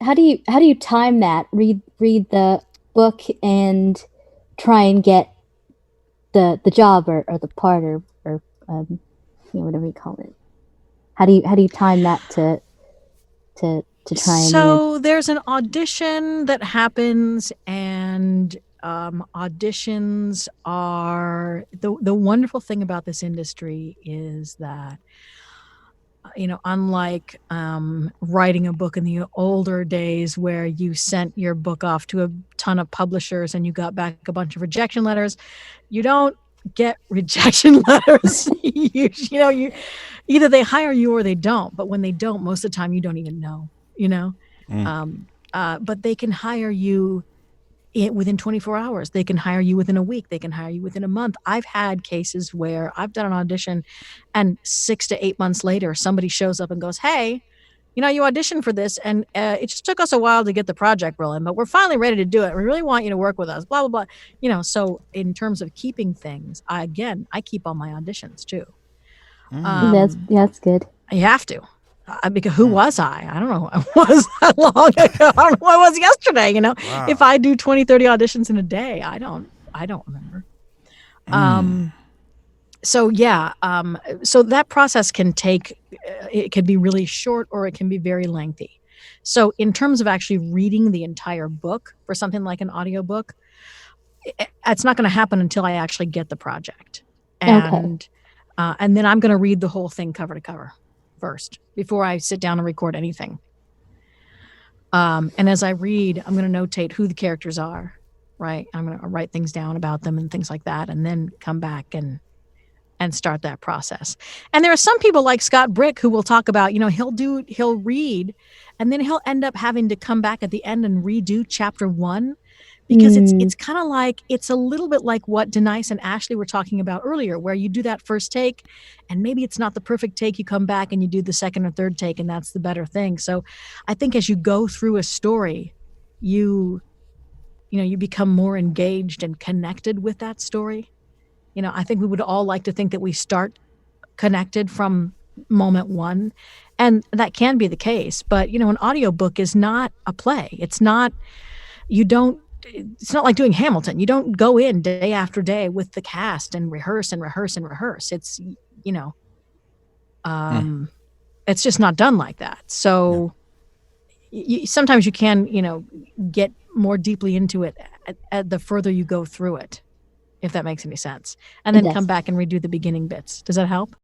how do you time that? Read the book and try and get the job or the part or whatever you call it. How do you time that to try and So there's an audition that happens, and auditions are the wonderful thing about this industry is that unlike writing a book in the older days where you sent your book off to a ton of publishers and you got back a bunch of rejection letters, you don't get rejection letters. You either they hire you or they don't. But when they don't, most of the time you don't even know. You know, Mm. but they can hire you within 24 hours. They can hire you within a week. They can hire you within a month. I've had cases where I've done an audition and 6 to 8 months later, somebody shows up and goes, hey, you auditioned for this and it just took us a while to get the project rolling, but we're finally ready to do it. We really want you to work with us, blah, blah, blah. So in terms of keeping things, I keep all my auditions too. Mm. that's good. You have to. Because who was I? I don't know who I was that long ago. I don't know who I was yesterday. If Wow. I do 20, 30 auditions in a day, I don't remember. Mm. So yeah, so that process can take, it can be really short or it can be very lengthy. So in terms of actually reading the entire book for something like an audiobook, it's not going to happen until I actually get the project. Okay. And then I'm going to read the whole thing cover to cover first before I sit down and record anything. And as I read, I'm going to notate who the characters are, right? I'm going to write things down about them and things like that, and then come back and start that process. And there are some people like Scott Brick who will talk about, he'll read, and then he'll end up having to come back at the end and redo chapter 1 because Mm, it's kind of like, it's a little bit like what Denise and Ashley were talking about earlier, where you do that first take and maybe it's not the perfect take. You come back and you do the second or third take, and that's the better thing. So I think as you go through a story, you become more engaged and connected with that story. I think we would all like to think that we start connected from moment one, and that can be the case. But an audiobook is not a play. It's not like doing Hamilton. You don't go in day after day with the cast and rehearse and rehearse and rehearse. It's you know Mm. um it's just not done like that. Yeah. So sometimes you can get more deeply into it at the further you go through it, if that makes any sense, and it then come does. back and redo the beginning bits. Does that help?